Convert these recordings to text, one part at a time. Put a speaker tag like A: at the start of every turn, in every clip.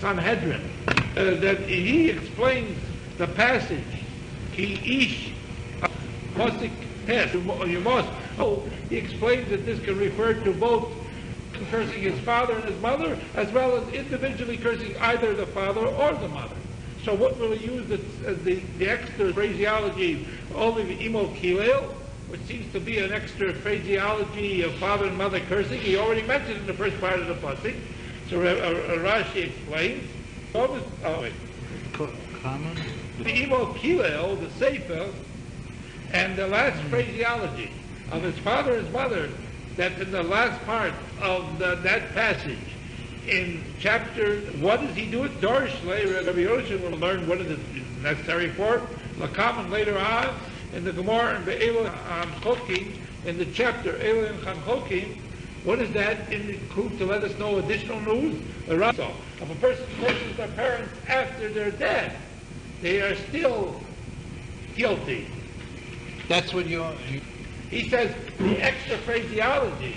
A: Sanhedrin, that he explains the passage. Ki ish posik tes. You must. Oh, he explains that this can refer to both cursing his father and his mother, as well as individually cursing either the father or the mother. So what will he use the extra phraseology only the imo kilel, which seems to be an extra phraseology of father and mother cursing? He already mentioned in the first part of the pasuk. So Rashi explains.
B: Common.
A: The imo kilel, the sefer, and the last phraseology of his father and his mother, that's in the last part of that passage. In chapter, what does he do it? Dorish later, Rabbi Yosef will learn what is necessary for. Lakaman later on, in the Gemara and Be'elu Chokim, in the chapter Elu and Chokim, what does that include to let us know additional news? So, if a person curses their parents after they're dead, they are still guilty.
B: That's what you.
A: He says the extra phraseology,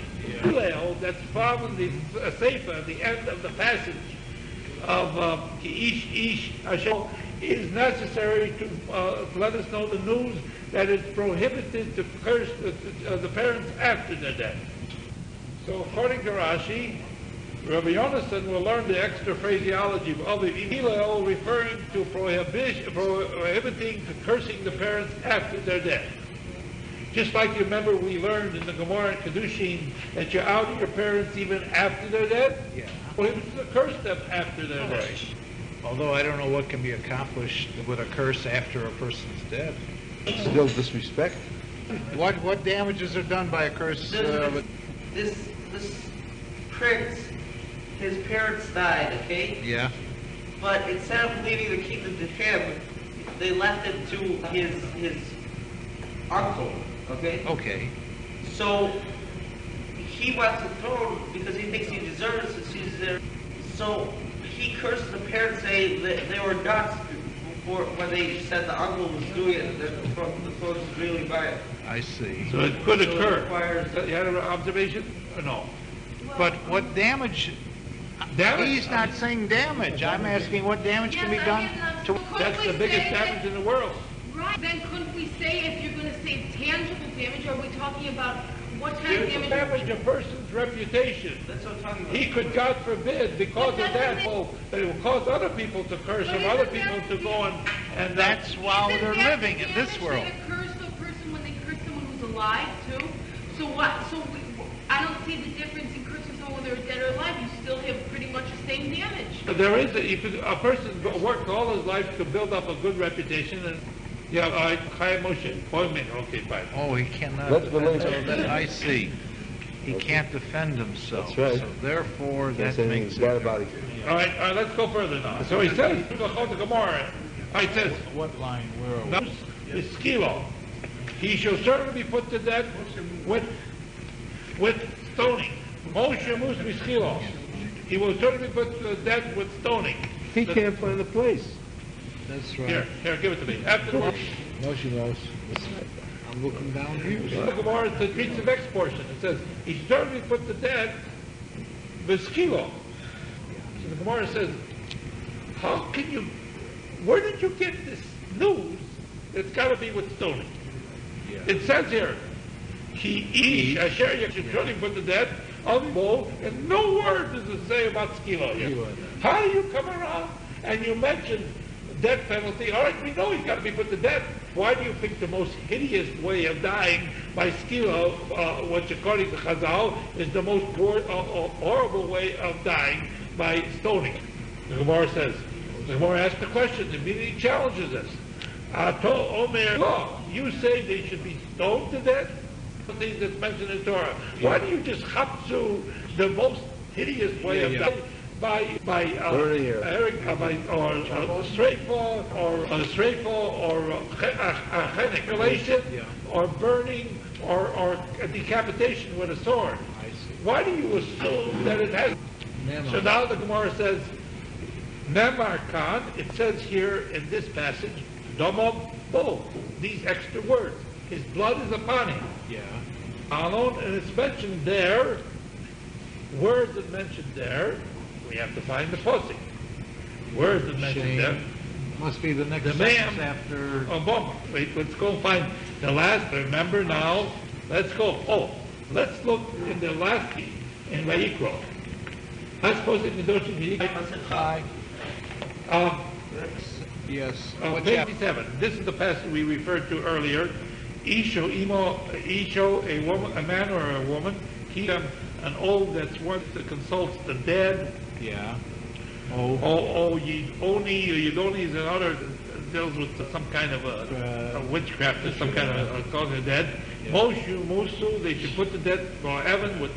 A: that's found in the Sefer, the end of the passage of Ki Ish Hashem, is necessary to let us know the news that it's prohibited to curse the parents after they're dead. So according to Rashi, Rabbi Yonasan will learn the extra phraseology of the Hillel referring to prohibiting to cursing the parents after they're dead. Just like you remember we learned in the Gemara and Kedushin that you're out of your parents even after they're dead?
B: Yeah.
A: Prohibited to curse them after they're dead.
B: Although I don't know what can be accomplished with a curse after a person's dead.
C: Still disrespect.
B: What damages are done by a curse?
D: This prince, his parents died, okay?
B: Yeah.
D: But instead of leaving the kingdom to him, they left it to his uncle, okay?
B: Okay.
D: So he wants the throne because he thinks he deserves it since he's there. So he curses the parents, saying that they were nuts before when they said the uncle was doing it. The throne is really bad.
B: I see.
A: So it could occur.
D: Requires
A: You had an observation or no?
B: But what damage? He's not saying damage. I'm asking what damage can be done to.
A: That's the biggest damage in the world.
E: Right. Then couldn't we say if you're going to say tangible damage, are we talking about what kind of damage?
A: Damage a person's reputation.
D: That's what I'm talking about.
A: He could, God forbid, because of that, that it will cause other people to curse him, other people to go and
B: That's while they're living in this world.
E: They curse a person when they curse someone who's alive too. So what? I don't see the difference in cursing someone when they're dead or alive. You still have pretty much the same damage.
A: there is a person worked all his life to build up a good reputation, and yeah, Chai Moshe, okay, fine.
B: Oh, he cannot.
C: That's the link.
B: I see. He can't defend himself.
C: That's right.
B: So therefore, that
C: That's
B: makes
C: bad
B: it.
C: about it.
A: All right, let's go further now. So he says, the Gemara, it says,
B: What line? Where are we?
A: is skilo. He shall certainly be put to death with stoning. Moshe mus skilo. He will certainly be put to death with stoning.
C: He can't find the place.
B: That's right.
A: Here, give it to me. After the
C: Moshe knows.
B: I'm looking down here.
A: The Gemara treats the next portion. It says, he should certainly be put to death with skilo. So the Gemara says, where did you get this news? It's got to be with stoning.
B: Yeah.
A: It says here, he asher you should surely put to death of bull, and no word does it say about skilo here. How do you come around and you mention death penalty? All right, we know he's got to be put to death. Why do you think the most hideous way of dying by skilo, which according to Chazal is the most horrible way of dying, by stoning? The Gemara says. The Gemara asks the question, immediately challenges us. You say they should be stoned to death? The things that's mentioned in Torah. Why do you just chapsu the most hideous way of dying by annihilation, or burning, or decapitation with a sword? Why do you assume that it has? So now the Gemara says, Nemar Khan, it says here in this passage, Domov Bo, these extra words. His blood is upon him.
B: Yeah.
A: Alon, and it's mentioned there, words that mentioned there, we have to find the posik. Where is it mentioned there?
B: Must be the next
A: The
B: sentence
A: man-
B: after.
A: Oh, moment. Wait, let's go find the last. Remember now. Let's go. Oh, let's look in the last in Vayikra. I suppose in the Doshim
B: Hi.
A: Um,
B: Yes.
A: page 57. This is the passage we referred to earlier. Isho, a woman, a man or a woman, an old that's one that consults the dead.
B: Yeah.
A: Yidoni or Yidoni is another that deals with some kind of a witchcraft or some kind of causing the dead.
B: Yeah.
A: Moshu, Musu, they should put the dead for Evan with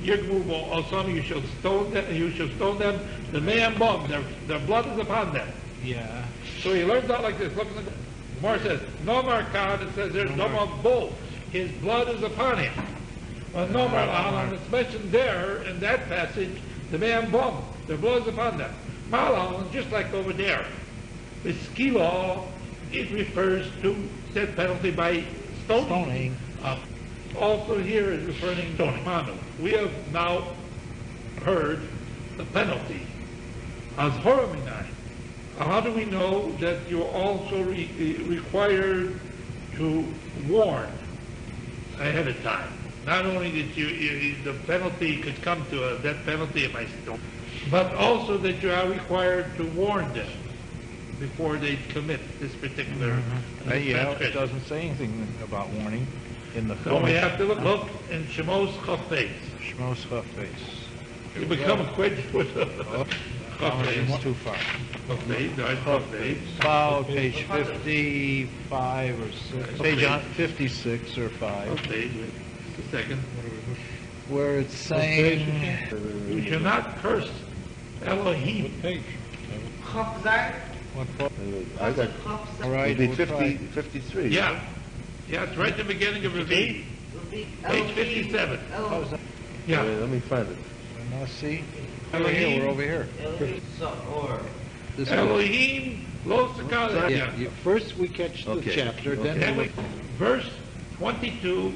A: Yigmu Osam, you shall stone them, the man bomb, their blood is upon them.
B: Yeah.
A: So he learns out like this. Look at the Gemara says, Nomar Khan, it says there's Nomar Bull. His blood is upon him. Well, Nomar Alan, it's mentioned there in that passage, the man bomb, their blood is upon them. Malal, just like over there, the skila, it refers to death penalty by stoning. Also here is referring to stoning. Manu. We have now heard the penalty. As Horominai. How do we know that you're also required to warn ahead of time? Not only that the penalty could come to a death penalty if I stone, but also that you are required to warn them before they commit this particular
B: Yeah, it
A: transgression.
B: doesn't say anything about warning in the
A: So we have to look in Shemos Chafetz.
B: Shmos Chafetz.
A: You become acquainted with
B: It's too far.
A: Chafetz.
B: About page 55 or 6. Page 56 or 5.
A: Okay, just a second.
B: Where it's saying.
A: You shall not curse Elohim.
D: Chafzai?
C: I got,
B: All right.
C: it'd be
B: we'll
C: 50,
B: try.
C: 53.
A: Yeah. Yeah, it's right at the beginning of Rabbi. Page 57.
B: How's that?
A: Yeah.
C: Let me find it.
B: Now see. Over here. We're over here. This way.
A: Elohim lo sakala.
B: Yeah. First we catch the
C: Okay.
B: chapter, then
A: Then
B: we.
A: we- verse 22,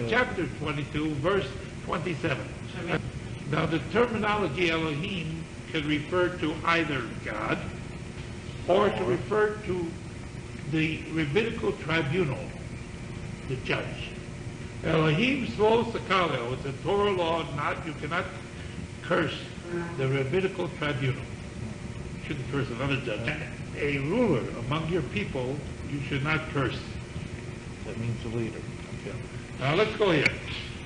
A: chapter 22, verse 27. Now the terminology Elohim can refer to either God or to refer to the rabbinical tribunal, the judge. Elohim Slo Sakaleo, it's a Torah law, you cannot curse the rabbinical tribunal. You shouldn't curse another judge. A ruler among your people, you should not curse.
B: That means the leader. Okay.
A: Now let's go here.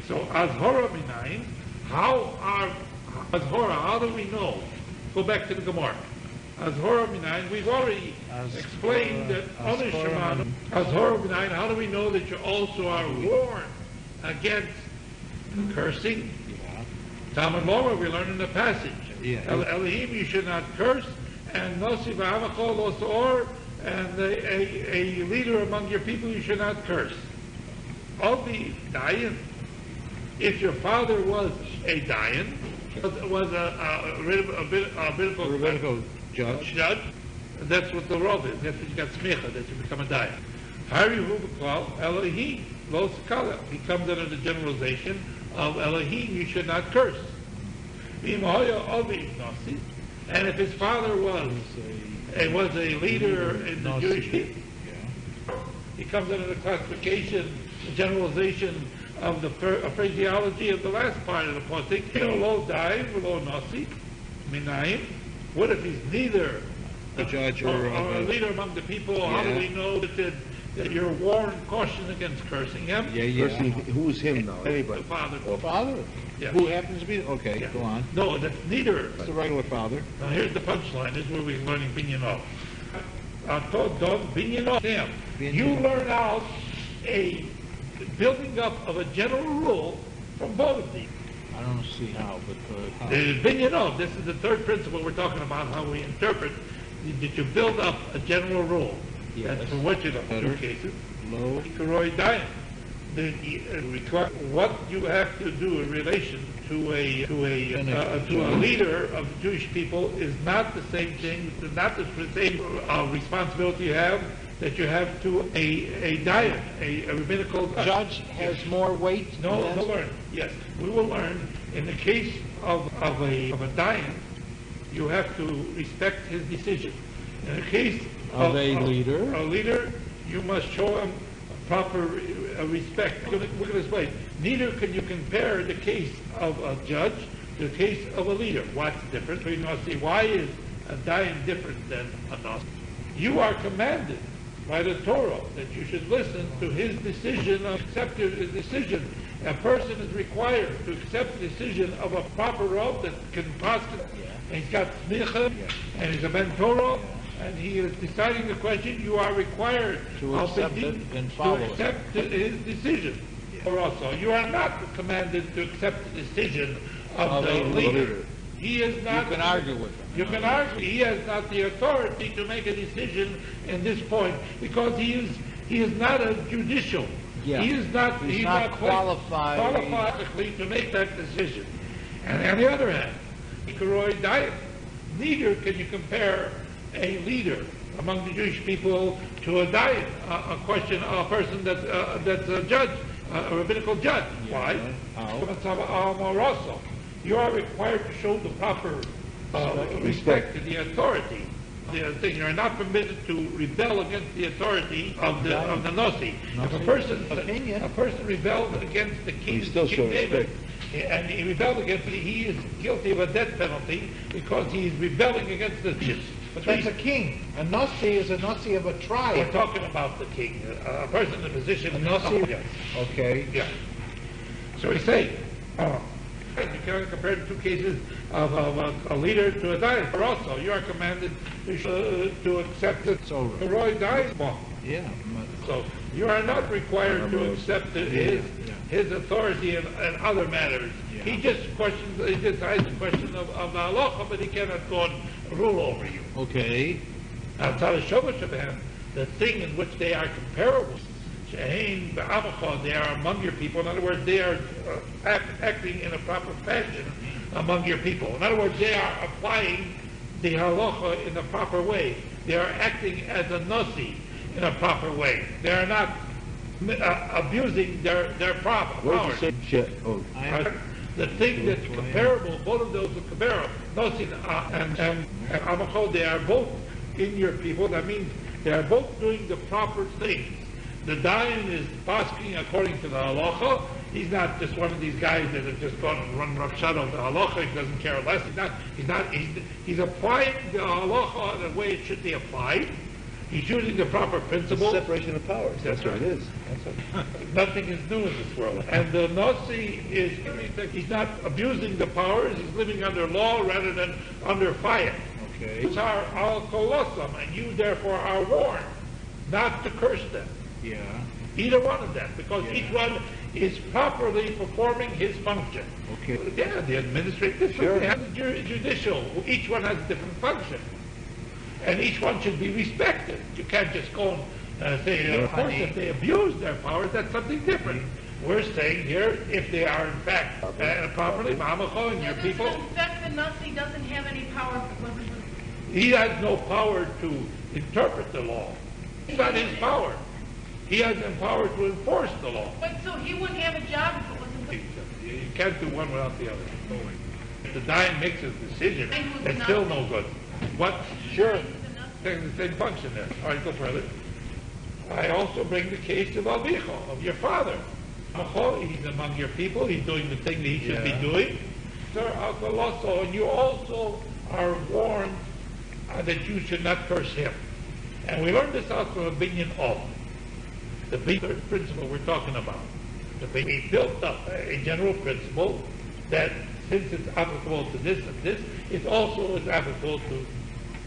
A: So Azhora Minayin, how do we know? Go back to the Gemara. Azhora Minayin, we've already explained that Azhora Minayin, how do we know that you also are warned against cursing?
B: Yeah.
A: Talmud Loma, we learn in the passage.
B: Yeah.
A: Elohim, you should not curse, and Nosi V'Hamachol Losor, and a leader among your people, you should not curse. Of the Dayan, if your father was a Dayan, was a
B: Rabbinical judge.
A: that's what the rov is. That's what you got smicha, that you become a Dayan. Hari Hubaklal, Elohim, Lo Sakala. He comes under the generalization of Elohim, you should not curse. V'Imoya Ovi Nasi, and if his father was a leader in the Jewish people, he comes under the classification, the generalization of the phraseology of the last part of the pasuk. Lo daim, lo nasi, minayim. What if he's neither
B: A judge
A: or
B: or
A: a leader among the people? How do
B: Yeah.
A: we know that you're warned, cautioned against cursing him?
C: Cursing, who's him now?
A: The
C: Anybody?
A: father.
B: Father.
A: Yeah.
B: Who happens to be? Okay,
A: Yeah.
B: go on.
A: No, that's neither.
B: It's the regular father.
A: Now here's the punchline. This is where we're learning binyanov. Binyanov. You learn out a building up of a general rule from both of these.
B: I don't see how, but how?
A: Binyanov. This is the third principle we're talking about, how we interpret. That you build up a general rule.
B: Yes.
A: That's for what you know. In
B: Better.
A: two cases.
B: Low.
A: Ikaroi Dayan. What you have to do in relation to a leader of the Jewish people is not the same thing, not the same responsibility you have that you have to a Dayan, a rabbinical
B: Judge has more weight.
A: No,
B: than
A: we'll learn. Yes, we will learn in the case of a Dayan, you have to respect his decision. In the case
B: Of a leader?
A: You must show him proper respect. We're going to explain. Neither can you compare the case of a judge to the case of a leader. What's the difference between Nasi? Why is a dayan different than a Nasi? You are commanded by the Torah that you should listen to his decision, accept his decision. A person is required to accept the decision of a proper Rav that can possibly, and he's got smicha, and he's a ben Torah, and he is deciding the question. You are required
B: to accept it and follow
A: to accept his decision. Or also, you are not commanded to accept the decision of the leader. He is not.
B: You can argue with him.
A: You can argue. He has not the authority to make a decision in this point because he is not a judicial.
B: Yeah.
A: He's not qualified to make that decision. And on the other hand, neither can you compare a leader among the Jewish people to a dayan, a person that's a judge, a rabbinical judge. Why? You are required to show the proper respect to the authority. You are not permitted to rebel against the authority of the Nasi. If a person rebelled against the king, King David, and he rebelled against it, he is guilty of a death penalty because he is rebelling against the Jews.
B: But that's a king. A Nasi is a Nasi of a tribe.
A: We're talking about the king, a person in a position.
B: A Nasi?
A: Yes.
B: Okay.
A: Yeah. So we say, you can compare the two cases of a leader to a dayan. But also, you are commanded to accept it.
B: So,
A: the Roy dayan.
B: Yeah.
A: So you are not required to accept his authority in other matters.
B: Yeah.
A: He just decides the question of the halacha, but he cannot go and rule over you.
B: Okay.
A: Outside of the thing in which they are comparable, they are among your people. In other words, they are acting in a proper fashion among your people. In other words, they are applying the halacha in a proper way. They are acting as a nasi in a proper way. They are not abusing their power. The thing that's comparable, both of those are comparable. Nasi and Amachol, they are both in your people. That means they are both doing the proper things. The dayan is basking according to the halacha. He's not just one of these guys that have just gone and run roughshod of the halacha. He doesn't care less. He's applying the halacha the way it should be applied. He's using the proper principle.
C: Separation of powers. That's what it is.
A: Nothing is new in this world. And the Nasi he's not abusing the powers. He's living under law rather than under fire.
B: Okay.
A: It's our al-kolosam, and you therefore are warned not to curse them.
B: Yeah.
A: Either one of them, because each one is properly performing his function.
B: Okay.
A: Yeah, the administrative,
C: Sure.
A: the judicial, each one has a different function. And each one should be respected. You can't just go and say, of course, if they abuse their powers, that's something different. We're saying here, if they are in fact properly, Mamacho and your people,
E: In fact, the Nasi doesn't have any power.
A: he has no power to interpret the law. It's not his power. He has the power to enforce the law.
E: But so he wouldn't have a job if it wasn't the...
A: You can't do one without the other. If the dayan makes his decision, it's still no good. What? Sure. The same function there. All right, go further. I also bring the case of Avicho, of your father. He's among your people. He's doing the thing that he should be doing. Sir, also, and you also are warned that you should not curse him. And we learned this out from a binyan of the third principle we're talking about. We built up a general principle that since it's applicable to this and this, it also is applicable to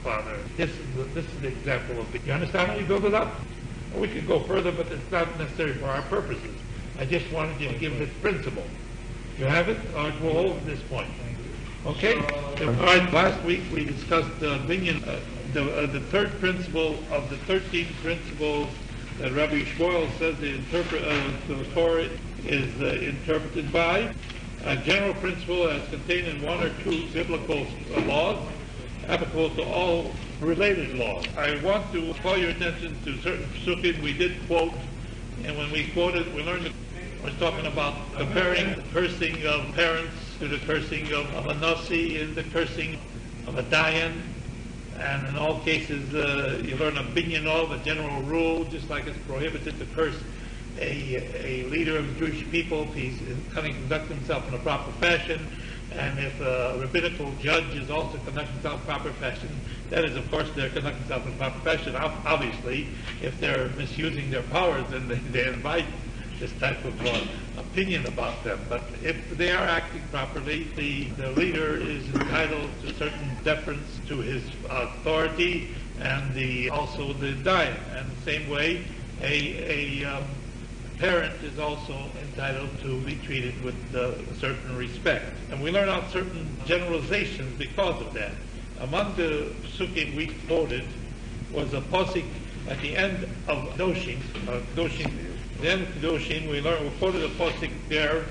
A: father. This is the example of it. You understand how you build it up? We could go further, but it's not necessary for our purposes. I just wanted you to give this principle. You have it? All right, we'll hold this point. Okay? All right, last week we discussed the third principle of the 13 principles that Rabbi Shmuel says the Torah is interpreted by. A general principle as contained in one or two biblical laws, applicable to all related laws. I want to call your attention to certain psukim we did quote, and when we quoted, we learned that we're talking about comparing the cursing of parents to the cursing of a nasi and the cursing of a dayan, and in all cases you learn a binyan of a general rule, just like it's prohibited to curse a leader of the Jewish people if he's conduct himself in a proper fashion, and if a rabbinical judge is also conducting himself in proper fashion, that is, of course, they're conducting themselves in proper fashion. Obviously, if they're misusing their powers, then they invite this type of opinion about them. But if they are acting properly, the leader is entitled to certain deference to his authority, and also the dayan. And the same way, a parent is also entitled to be treated with a certain respect. And we learn out certain generalizations because of that. Among the psukim we quoted was a posik at the end of Kedoshim. The end of Kedoshim, we quoted a posik there,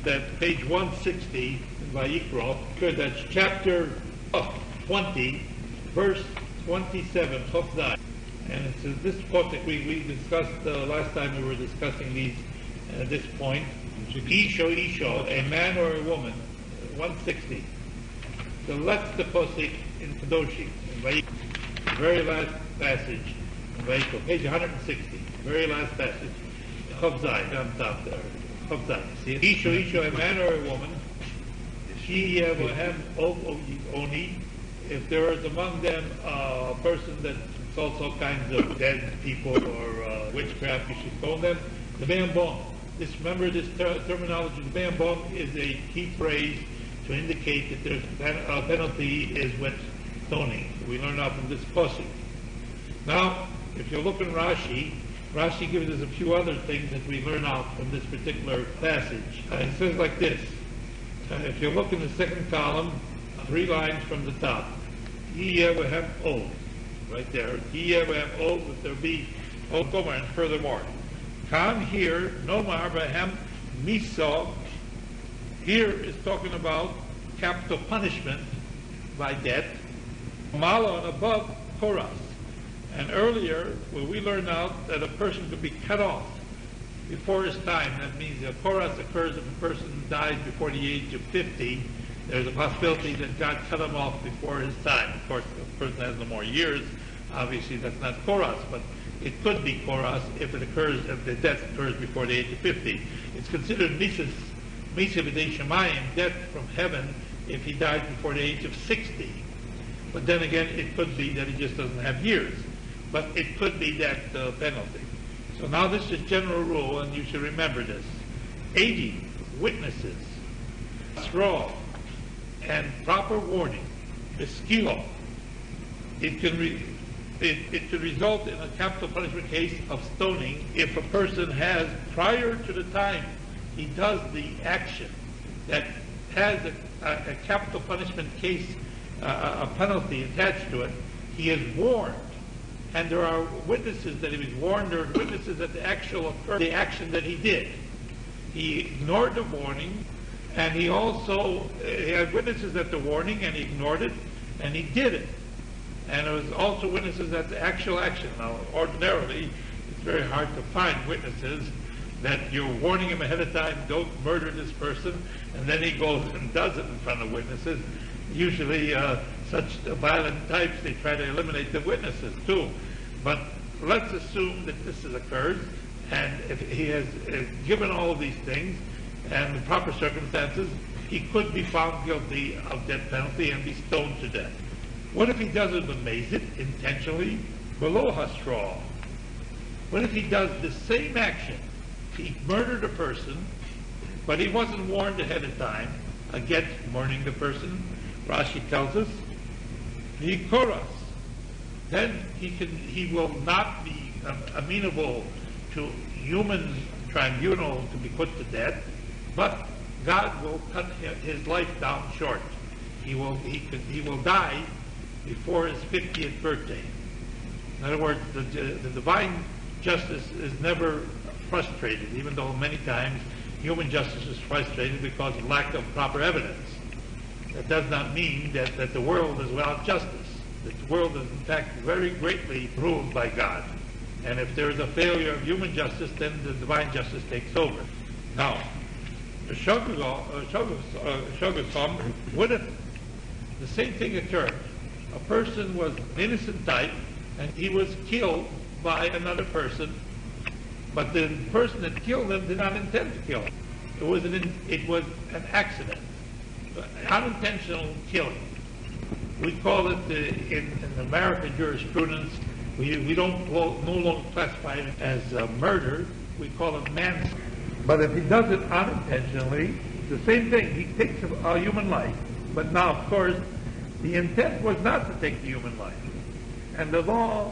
A: that page 160 in Vayikra, that's chapter 20, verse 27, Chofzai. And it's this posik we discussed last time we were discussing these at this point. Isho, a man or a woman, 160. So that's the posik in Kedoshim, in Vayikra, the very last passage in Vayikra, page 160, very last passage. Chavzai, on top there. Chavzai. See, Isho, a man or a woman. She will have oni. If there is among them a person that insults all kinds of dead people or witchcraft, you should stone them. The bambom. Remember this terminology. The bambom is a key phrase to indicate that there's a penalty is with stoning. We learn out from this posuk. Now, if you look in Rashi gives us a few other things that we learn out from this particular passage. It says like this. If you look in the second column, 3 lines from the top. Yevahem O. Right there. Yevahem O, if there be O Gomer, and furthermore. Kan here, Nomar Bahem Miso. Here is talking about capital punishment by death. Malo and above Koras. And earlier, we learned out that a person could be cut off before his time. That means a koras occurs if a person dies before the age of 50. There's a possibility that God cut him off before his time. Of course, if a person has no more years, obviously that's not koras, but it could be koras if the death occurs before the age of 50. It's considered misa b'dei shemayim, death from heaven, if he dies before the age of 60. But then again, it could be that he just doesn't have years. But it could be that penalty. So now this is general rule, and you should remember this. 80 witnesses, straw, and proper warning, eskilo. It could result in a capital punishment case of stoning if a person has, prior to the time he does the action that has a capital punishment case, a penalty attached to it, he is warned. And there are witnesses that he was warned. There are witnesses that the action that he did. He ignored the warning, and he had witnesses at the warning, and he ignored it, and he did it. And there was also witnesses at the actual action. Now, ordinarily, it's very hard to find witnesses that you're warning him ahead of time, don't murder this person, and then he goes and does it in front of witnesses. Usually, such violent types, they try to eliminate the witnesses too. But let's assume that this has occurred, and if he has given all of these things and the proper circumstances, he could be found guilty of death penalty and be stoned to death. What if he does it b'mezid, intentionally, below hastra? What if he does the same action? He murdered a person, but he wasn't warned ahead of time against murdering the person. Rashi tells us, he koras. Then he will not be amenable to human tribunal to be put to death, but God will cut his life down short. He will die before his 50th birthday. In other words, the divine justice is never frustrated, even though many times human justice is frustrated because of lack of proper evidence. That does not mean that the world is without justice. The world is, in fact, very greatly ruled by God. And if there is a failure of human justice, then the divine justice takes over. Now, the Shogasom, what if The same thing occurred. A person was an innocent type, and he was killed by another person, but the person that killed him did not intend to kill him. It was an accident, unintentional killing. We call it in American jurisprudence. We don't no longer classify it as murder. We call it manslaughter. But if he does it unintentionally, the same thing. He takes a human life. But now, of course, the intent was not to take the human life. And the law,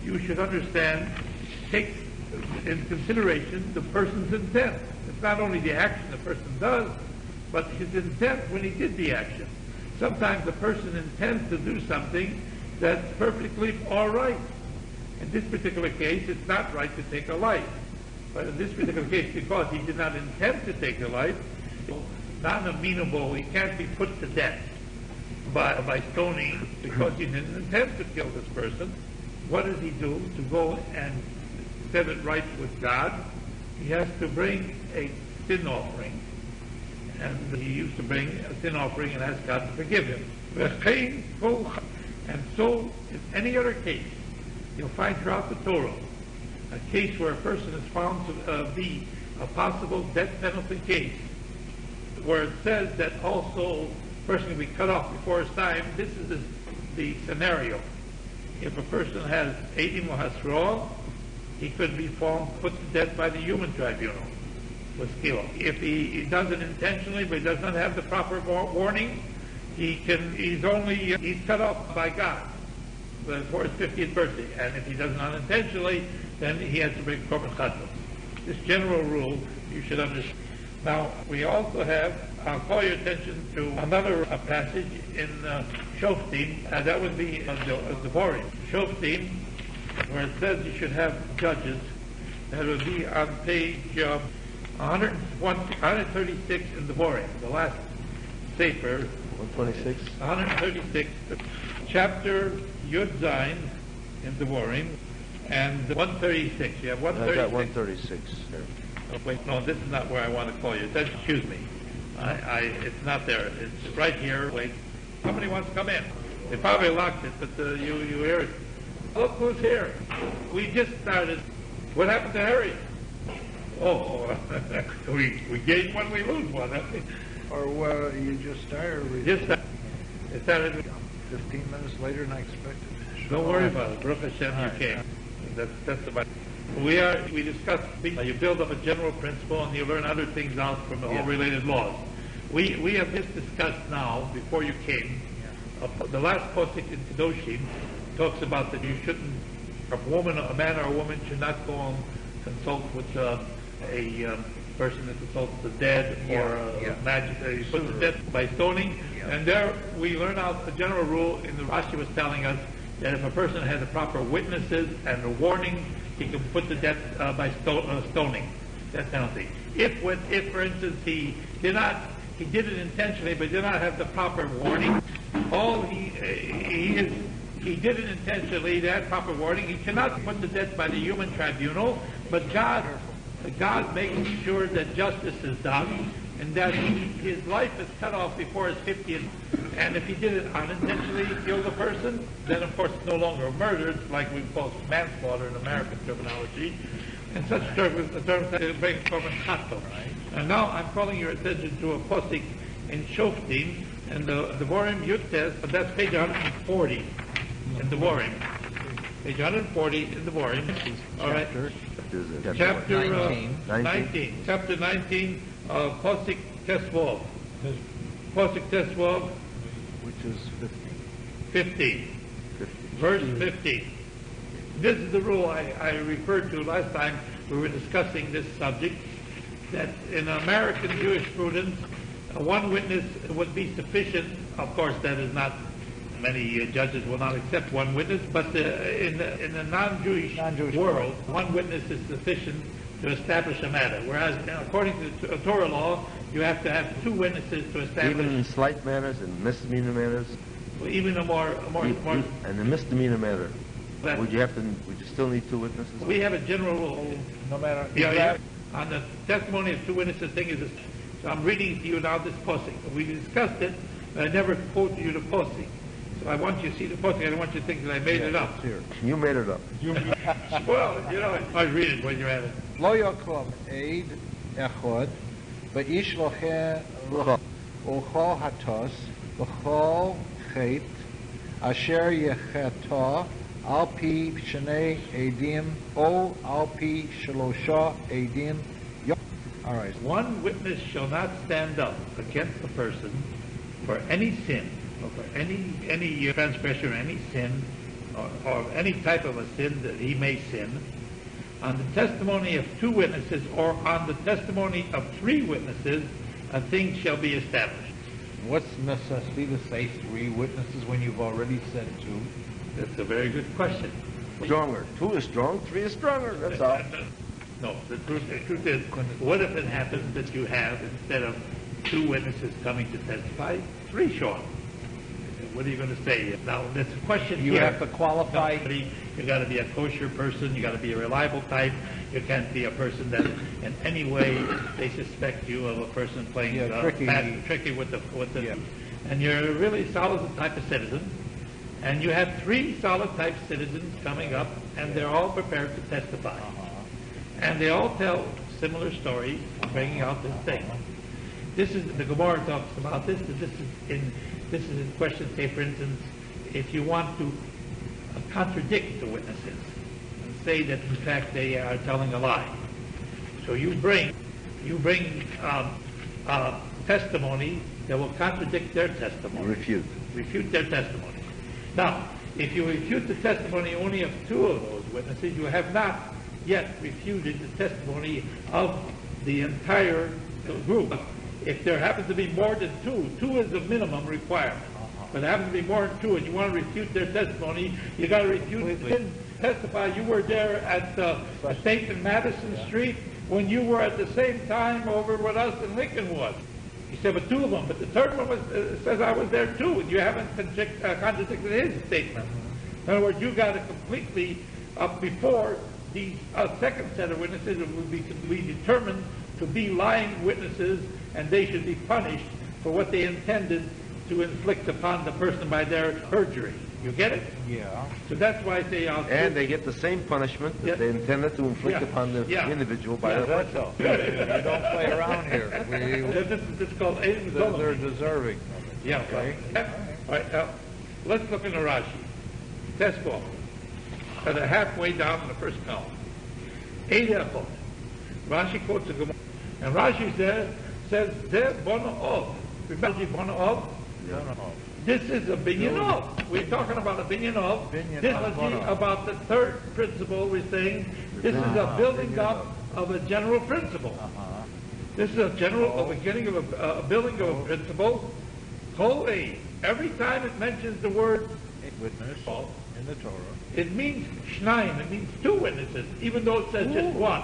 A: you should understand, takes in consideration the person's intent. It's not only the action the person does, but his intent when he did the action. Sometimes the person intends to do something that's perfectly all right. In this particular case, it's not right to take a life. But in this particular case, because he did not intend to take a life, non-amenable, he can't be put to death by stoning because he didn't intend to kill this person. What does he do to go and set it right with God? He has to bring a sin offering. And he used to bring a sin offering and ask God to forgive him. And so, in any other case, you'll find throughout the Torah a case where a person is found to be a possible death penalty case, where it says that also a person can be cut off before his time. This is the scenario. If a person has Eidim or Hasra, he could be found put to death by the human tribunal with skill. If he does it intentionally but he does not have the proper warning, he's cut off by God for his 50th birthday. And if he does it unintentionally, then he has to bring korban chatos. This general rule you should understand. Now, we also have, I'll call your attention to another passage in Shoftim, and that would be the Borim. Shoftim, where it says you should have judges. That would be on page 136 in the Borim, the last Sefer.
C: 126?
A: 136, chapter Yud Zayin in the Borim, and 136. You have 136.
C: I got 136.
A: Oh, wait, no, this is not where I want to call you. Excuse me. It's not there. It's right here. Wait. Somebody wants to come in. They probably locked it, but you hear it. Look who's here. We just started. What happened to Harry? Oh, we gain one, we lose one.
B: Or you just started.
A: It started
B: 15 minutes later than I expected.
A: Don't worry about it. Baruch Hashem, you came. That's about it. We discussed, you build up a general principle and you learn other things out from all related laws. We have just discussed now, before you came, the last posting in Kedoshim talks about that you shouldn't, a man or a woman should not go and consult with a person that consults the dead or magic, put to death by stoning. Yeah. And there we learn out a general rule in the Rashi was telling us that if a person has the proper witnesses and a warning, he can put to death by stoning, death penalty. If, for instance, he did it intentionally, but did not have the proper warning, he did it intentionally, that proper warning, he cannot be put to death by the human tribunal, but God makes sure that justice is done, and that his life is cut off before his 50th. And if he did it unintentionally, killed a person, then of course it's no longer a murder. It's like we call manslaughter in American terminology. And such terms that bring korban chatos. And now I'm calling your attention to a posik in Shoftim, and the Borim Yutes, but that's page 140 in the Borim. Page 140 in the Borim. All right. Chapter 19. Chapter 19, posik Tesvov. Posik Tesvov.
C: Which is
A: 15. Verse 15. This is the rule I referred to last time we were discussing this subject, that in American jurisprudence, one witness would be sufficient. Of course, that is not, many judges will not accept one witness, but in the non-Jewish world, one witness is sufficient to establish a matter. Whereas, according to Torah law, you have to have two witnesses to establish.
C: Even in slight matters and misdemeanor matters.
A: Even a more.
C: And the misdemeanor matter. Would you still need two witnesses?
A: We have a general rule.
B: No matter.
A: On the testimony of two witnesses thing is this. So I'm reading to you now this posting. We discussed it I never quoted you the posting. So I want you to see the posting. I don't want you to think that I made it up.
B: Here.
C: You made it up.
A: Well, I read it when you're at it.
B: לא יקום עד אחד ואיש לוחם וכל הטוס וכל חטא אשר יחטא על פי שני עדים או על פי שלושה עדים. All right.
A: One witness shall not stand up against a person for any sin, or for any transgression, or any sin, or any type of a sin that he may sin, on the testimony of two witnesses, or on the testimony of three witnesses, a thing shall be established.
B: What's the necessity to say three witnesses when you've already said two?
A: That's a very good question.
C: Stronger. 2 is strong, 3 is stronger. That's all.
A: No, the truth is, what if it happens that you have, instead of two witnesses coming to testify, 3 show up? What are you going to say? Now, there's a question
B: You
A: here.
B: have to qualify.
A: You got to be a kosher person. You got to be a reliable type. You can't be a person that, in any way, they suspect you of a person playing tricky with the.
B: Yeah.
A: And you're a really solid type of citizen. And you have 3 solid type citizens coming up, and they're all prepared to testify. And they all tell similar stories, bringing out this thing. This is the Gemara talks about this. This is in question. Say, for instance, if you want to contradict the witnesses and say that in fact they are telling a lie, so you bring testimony that will contradict their testimony. Refute their testimony. Now, if you refute the testimony only of 2 of those witnesses, you have not yet refuted the testimony of the entire group. If there happens to be more than 2 is the minimum requirement. But there happens to be more than 2 and you want to refute their testimony, you got to refute it. You didn't testify. You were there at State and Madison Street when you were at the same time over with us in Lincolnwood. He said, but 2 of them. But the third one says I was there too, and you haven't contradicted his statement. In other words, you got to completely, before the second set of witnesses will be determined to be lying witnesses, and they should be punished for what they intended to inflict upon the person by their perjury. You get it?
B: Yeah.
A: So that's why I say...
C: And they get the same punishment that they intended to inflict upon the individual by the
B: That's all. You don't play around here.
A: This is called...
B: They're deserving.
A: Yeah, okay. All right, now, let's look in the Rashi. Test ball. At the halfway down in the first column. Eidachot. Rashi quotes the Gemara. And Rashi says, Zeh bono ov. Remember bono ov? This is a binyan of. We're talking about a binyan of. This is about the third principle we're saying. This is a building up of a general principle. This is a beginning of a building of a principle. Kol aid. Every time it mentions the word
B: witness in the Torah,
A: it means shnayim. It means 2 witnesses, even though it says just 1.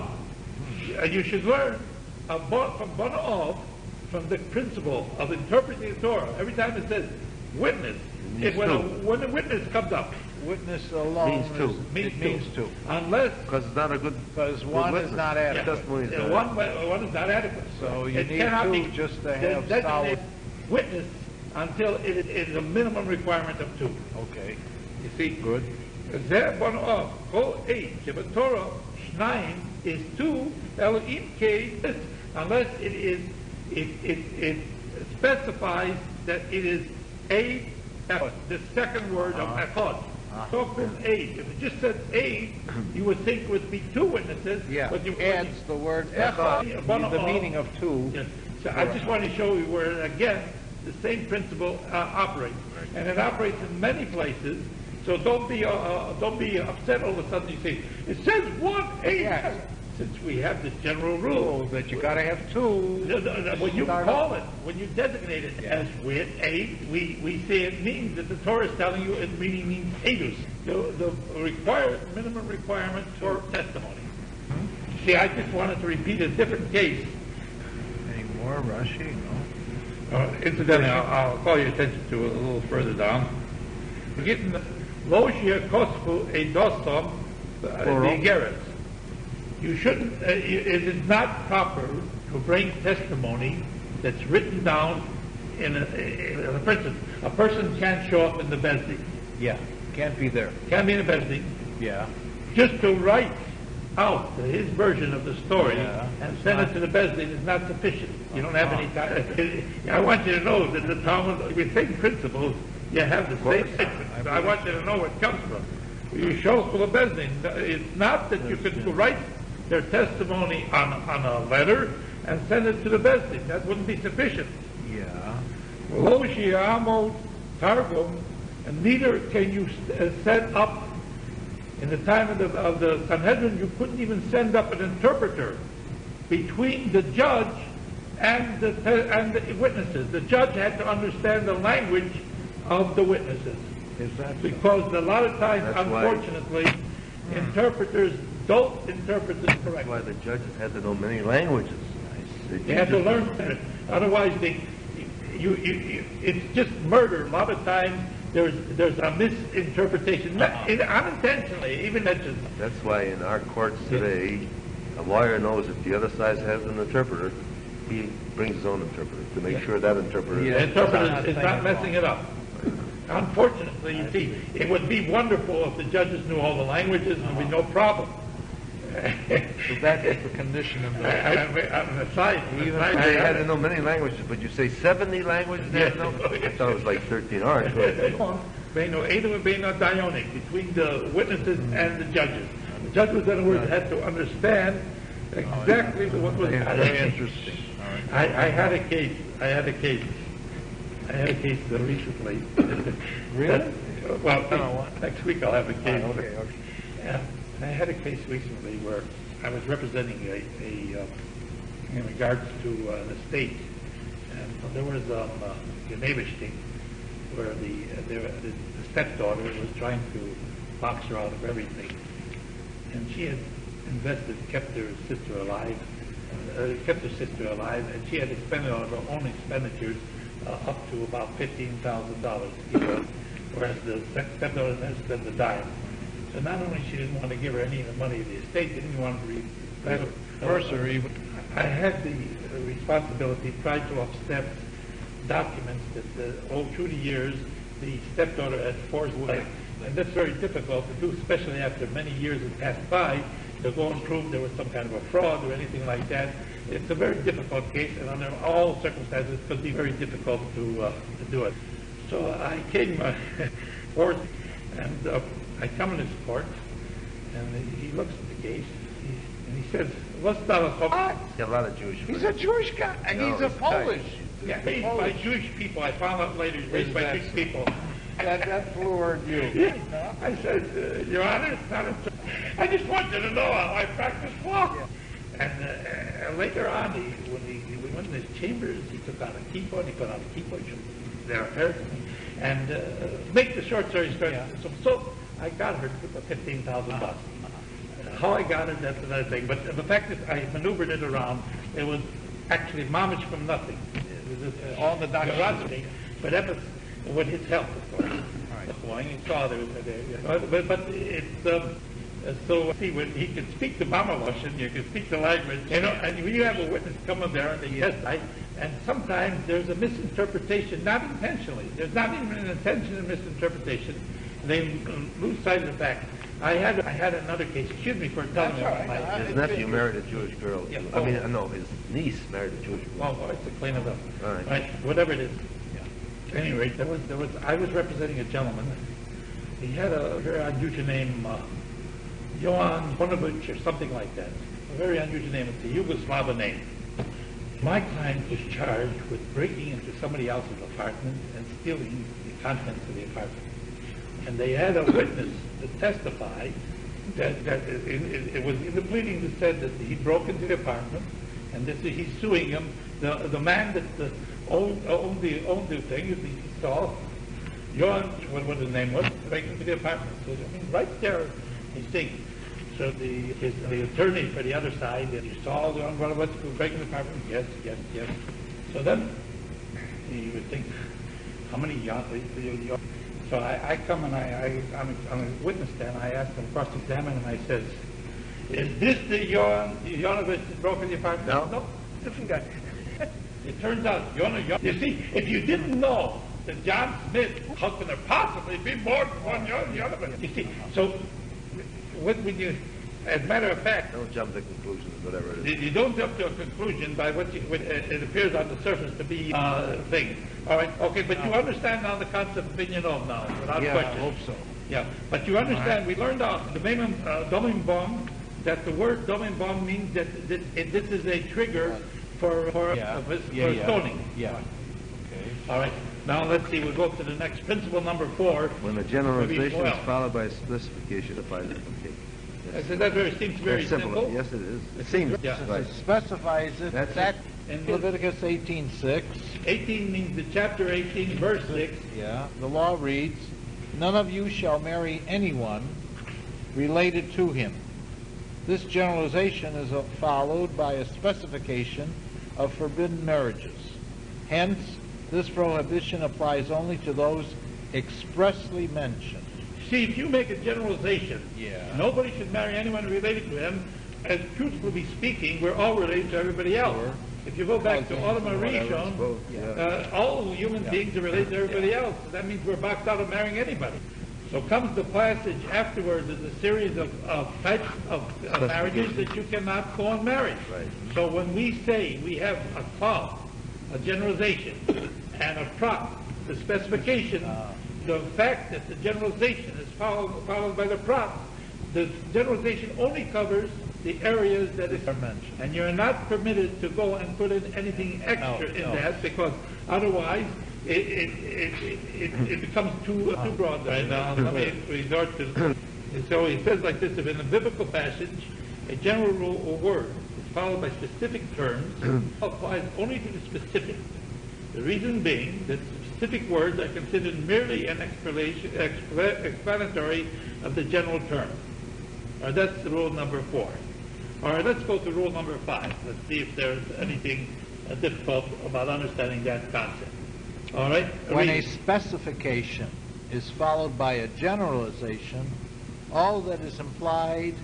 A: And you should learn from Bono from the principle of interpreting the Torah. Every time it says witness, when a witness comes up,
B: witness alone means two.
A: Unless
C: because it's not a good
B: one
C: witness.
B: is not adequate.
A: One is not adequate.
B: So you need 2 just to have solid
A: witness until it is a minimum requirement of 2.
B: Okay.
A: You see?
B: Good.
A: Kol 8. The Torah Shnayim is 2. Elohim K. Unless it specifies that it is a echad, the second word of echad. So-called aid. If it just said aid, you would think it would be 2 witnesses.
B: Yeah.
A: But you
B: adds the word echad, the meaning of 2.
A: Yes. So I just want to show you where again the same principle operates, and it operates in many places. So don't be upset all of a sudden. You say it says 1 8.
B: Yes.
A: Since we have this general rule
B: that you got to have 2.
A: When you call it, when you designate it as with 8, we say it means that the Torah is telling you it really means edus, the minimum requirement for testimony. See, I just wanted to repeat a different case.
B: Any more Rashi? No.
A: Incidentally, I'll call your attention to it a little further down. We're getting Lo Shekosfu Edosom Begeres. You shouldn't. It is not proper to bring testimony that's written down for instance, a person can't show up in the Bezdin,
B: Yeah, can't be there.
A: can't be in the Bezdin,
B: Yeah.
A: just to write out his version of the story
B: Yeah.
A: and send it to the Bezdin is not sufficient. You don't have any time. I want you to know that the Talmud, with same principles, you have the same principles. I want you to know where it comes from. You show for the Bezdin. It's not that you could write their testimony on a letter and send it to the Bezdin. That wouldn't be sufficient.
B: Yeah.
A: Lo shi'amo targum, and neither can you set up, in the time of the Sanhedrin, you couldn't even send up an interpreter between the judge and the witnesses. The judge had to understand the language of the witnesses.
B: Is that
A: Because a lot of times,
C: That's why-
A: unfortunately, interpreters don't interpret this
C: That's
A: correctly.
C: why the judges had to know many languages.
A: They have to learn it. Otherwise, it's just murder. A lot of times, there's a misinterpretation, unintentionally, even mentioned.
C: That's why in our courts today, a lawyer knows if the other side has an interpreter, he brings his own interpreter to make sure that interpreter.
A: The interpreter is not messing it up. Unfortunately, you see, it would be wonderful if the judges knew all the languages and there'd be no problem.
B: So that is the condition of the...
A: On the side,
C: They had to know many languages, but you say 70 languages they had to know? I thought it was like 13 hours.
A: between the witnesses and the judges. The judges, in other words, had to understand exactly what was happening.
B: Very interesting. All right.
A: I had a case recently.
B: Really?
A: Well,
B: what?
A: next week I'll have a case.
B: Okay.
A: I had a case recently where I was representing in regards to an estate, and there was a Genevishting where the stepdaughter was trying to box her out of everything, and she had kept her sister alive, and she had expended on her own expenditures up to about $15,000, whereas the stepdaughter didn't spend a dime. So not only she didn't want to give her any of the money of the estate, she didn't want to read
B: Bursary.
A: I had the responsibility, tried to upstep documents that all through the years the stepdaughter had forced away. And that's very difficult to do, especially after many years have passed by, to go and prove there was some kind of a fraud or anything like that. It's a very difficult case, and under all circumstances it could be very difficult to do it. So I came forth, and I come in his court, and he looks at the case, and he says, "What's that about?"
C: Yeah, a lot of Jewish
B: He's a Jewish guy, and
C: No,
B: he's a
C: he's
B: Polish.
A: Yeah, raised by Jewish people. I found out later he's raised by Jewish people.
B: That floored you.
A: Yeah. I said, Your Honor, it's not a... I just want you to know how I practice law. And later on, when we went in his chambers, he took out a keyboard, he put out a keyboard, there are and make the short story straight. So I got her for $15,000. How I got it, that's another thing. But the fact is, I maneuvered it around. It was actually mamish from nothing. It was
B: All the documents.
A: But that was with his help, of course. Right. He saw there was but it's so see when he can speak the Mama Russian, you can speak the language, and when you have a witness come up there and they testify, and sometimes there's a misinterpretation, not intentionally. There's not even an intentional misinterpretation. They lose sight of the fact. I had another case. Excuse me for telling you about my...
C: His nephew married a Jewish girl.
A: Yeah.
C: I mean, no, his niece married a Jewish girl.
A: Well, it's a clean it up.
C: All right.
A: Whatever it is. Yeah. Anyway, I was representing a gentleman. He had a very unusual name, Johan Bonovich or something like that. A very unusual name. It's a Yugoslav name. My client was charged with breaking into somebody else's apartment and stealing the contents of the apartment. And they had a witness to testify that it was in the pleading that said that he broke into the apartment, and he's suing him. The man that owned the thing, he saw Johan, what his name was, breaking into the apartment. So, I mean, right there, he's saying. So the attorney for the other side, you saw the what's breaking the apartment? Yes. So then you would think, how many So I come and I'm a witness then. I asked him cross-examine, and I says, "Is this the Yonovich that broke in the apartment?"
C: No.
A: Different guy. It turns out, you see, if you didn't know that John Smith, how can there possibly be more than one Yonah? You see, so when you, as a matter of fact,
C: Don't jump to conclusions, whatever it is.
A: you don't jump to a conclusion by what it appears on the surface to be thing. All right, okay, but you understand now the concept of Binyanom now, without
B: Yeah,
A: question.
B: I hope so.
A: Yeah, but you understand, we learned out the Dominbom, that the word Dominbom means that this is a trigger for stoning.
B: Yeah. Okay.
A: All right, now let's see, we'll go up to the next principle number 4.
C: When a generalization
A: Well,
C: is followed by a specification, applies it. Okay.
A: I said that seems very
C: That's
A: simple.
C: Yes, it is. It seems.
A: Yeah.
C: Right.
B: It specifies it,
C: That's
B: that
A: it.
B: Leviticus 18:6.
A: 18 means the chapter 18, verse 6.
B: Yeah, the law reads, "None of you shall marry anyone related to him." This generalization is followed by a specification of forbidden marriages. Hence, this prohibition applies only to those expressly mentioned.
A: See, if you make a generalization,
B: Yeah.
A: nobody should marry anyone related to him, as truthfully speaking, we're all related to everybody else.
B: Sure.
A: If you go back to
B: Cousins
A: Autumn
B: and whatever,
A: Rishon,
C: both, yeah.
A: all human beings are related to everybody else. That means we're boxed out of marrying anybody. So comes the passage afterwards, there's a series of types of marriages that you cannot go and marry.
C: Right.
A: So when we say we have a clause, a generalization, and a prop, the specification, the fact that the generalization is followed by the prop, the generalization only covers the areas that is mentioned. And you're not permitted to go and put in anything extra in that, because otherwise it becomes too broad. Right now, let me resort to. So he says like this: if in a biblical passage, a general rule or word is followed by specific terms, applies only to the specific. The reason being that specific words are considered merely an explanatory of the general term. That's the rule number 4. All right, let's go to rule number 5. Let's see if there's anything difficult about understanding that concept. All right?
B: When a
A: Read.
B: specification is followed by a generalization, all that is implied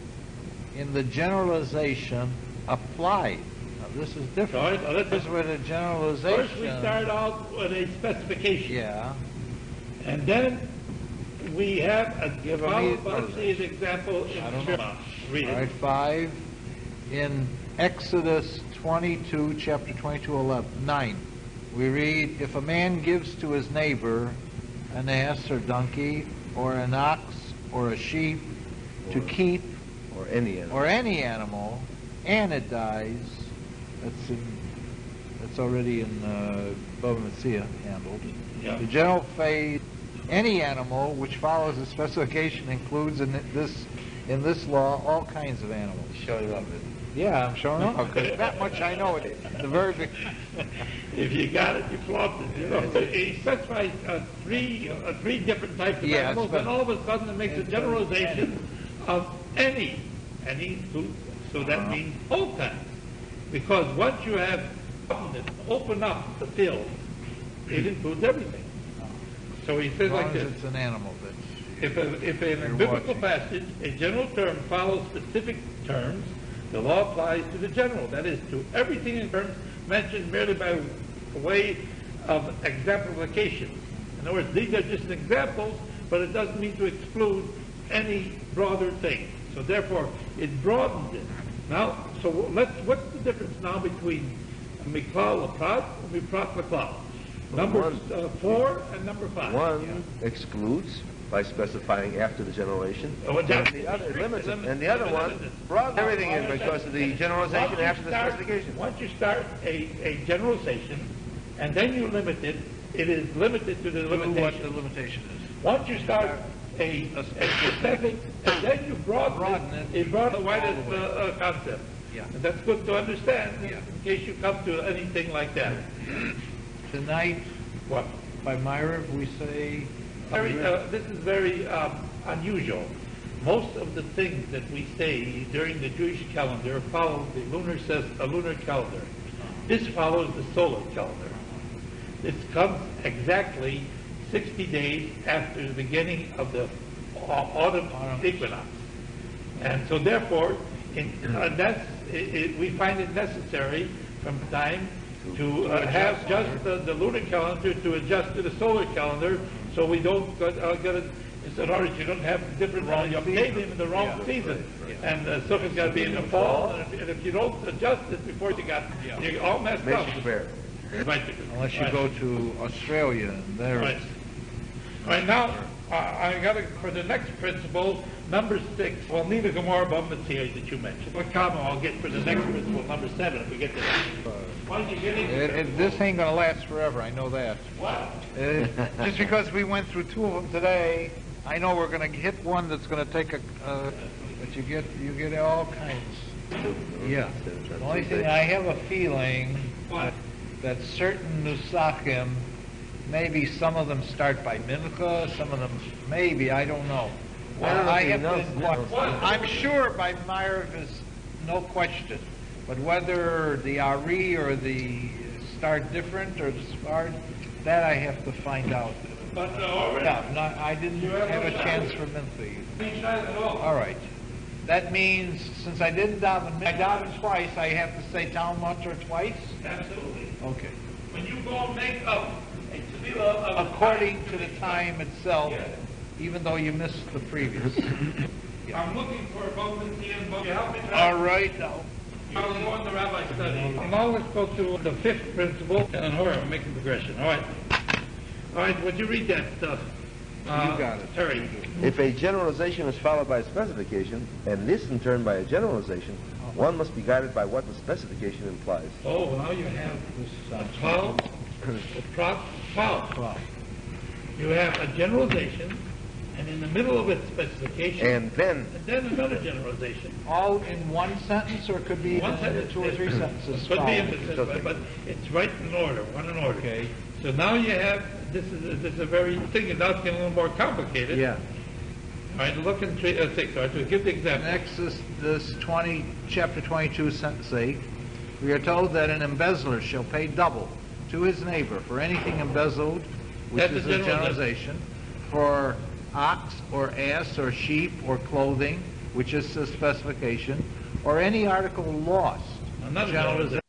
B: in the generalization applied. Now, this is different.
A: All right, now let's-
B: This is with a generalization.
A: First we start out with a specification.
B: Yeah.
A: And then we have a
B: Give a
A: followed by
B: me-
A: an example
B: I don't
A: in
B: know.
A: Shema. Read
B: All right,
A: it.
B: 5. In Exodus 22, chapter 22, 9, we read, "If a man gives to his neighbor an ass or donkey, or an ox, or a sheep, to keep,
C: Or any animal.
B: or any animal, and it dies," that's already in Bava Metzia handled.
A: Yeah.
B: The general phase, any animal which follows the specification includes in this law all kinds of animals.
C: Showing up.
B: Yeah, I'm showing up, because that much I know it. The verbiage.
A: If you got it, you flopped it. You know, he specifies three different types of
B: Yeah,
A: animals, and all of a sudden it makes a generalization of any food. So that means all kinds. Because once you have opened up the field, it includes everything. So he
B: As
A: says
B: long
A: like
B: as
A: this:
B: it's an animal that's...
A: if in a
B: You're
A: biblical
B: watching.
A: passage a general term follows specific terms, the law applies to the general. That is, to everything in terms mentioned merely by way of exemplification. In other words, these are just examples, but it doesn't mean to exclude any broader thing. So therefore, it broadens it. Now, so what's the difference now between Miklal Laprat and Miprat Laklal? Numbers 4 and number 5.
C: One excludes by specifying after the generation.
A: Oh,
C: And the other limits it. And the other one brought everything in because of the generalization after the specification.
A: Once you start a generalization, and then you limit it, it is limited to the
B: What the
A: limitation.
B: limitation is.
A: Once you start a specific, and then you broaden it, it broadens the widest concept.
B: Yeah.
A: And that's good to understand
B: Yeah.
A: in case you come to anything like that.
B: Tonight,
A: What?
B: by Myra, we say...
A: This is very unusual. Most of the things that we say during the Jewish calendar follow the lunar calendar. This follows the solar calendar. This comes exactly 60 days after the beginning of the autumn equinox. And so, therefore, we find it necessary from time to have just the lunar calendar to adjust to the solar calendar, so we don't get it. In order you don't have different you update them in the wrong season, and the sukkah's got to be in the fall, and if you don't adjust it before you're all messed up.
C: Makes it fair.
A: Right.
B: Unless you go to Australia, and there.
A: Right. All right, now, I got to, for the next principle, number 6, well, neither Gemara Bambatzir that you mentioned. What comma I'll get for the next principle, number 7, if we get to that. Why don't you get into
B: This ain't going to last forever, I know that.
A: What?
B: Just because we went through 2 of them today, I know we're going to hit one that's going to take but you get all kinds. Yeah. The only thing, I have a feeling that certain Nusakim, maybe some of them start by Mincha, some of them maybe, I don't know. I'm sure by Ma'ariv is no question, but whether the Ari or the start different or the Sfard, that I have to find out.
A: But
B: I didn't have a chance for Mincha. All right. That means, since I didn't daven, I davened twice, I have to say Talmud twice?
A: Absolutely.
B: Okay.
A: When you go and make up a tefillah
B: According to the time itself, even though you missed the previous.
A: I'm looking for Bambatzir and Bambatzir. Help me.
B: All right. Now.
A: I was on the rabbi study. Now let's go to the 5th principle, and we're making progression. All right. All right, would you read that stuff?
B: You got it.
A: Terry.
C: If a generalization is followed by a specification, and this in turn by a generalization, one must be guided by what the specification implies.
A: Oh, now you have this 12. 12. You have a generalization, and in the middle of its specification,
C: And then
A: another generalization.
B: All in one sentence, or it could be
A: One
B: in
A: sentence,
B: 2 or 3 sentences?
A: Could be in
B: following?
A: but it's right in order, one in order.
B: Okay.
A: So now you have, this is a very thing, and now it's getting a little more complicated.
B: Yeah.
A: All right, look in 6. All right, so give the example.
B: Next is this chapter 22, sentence 8. We are told that an embezzler shall pay double to his neighbor for anything embezzled, which
A: That's
B: is
A: a
B: a generalization, for ox or ass or sheep or clothing, which is the specification, or any article lost.
A: Another
B: Generalization.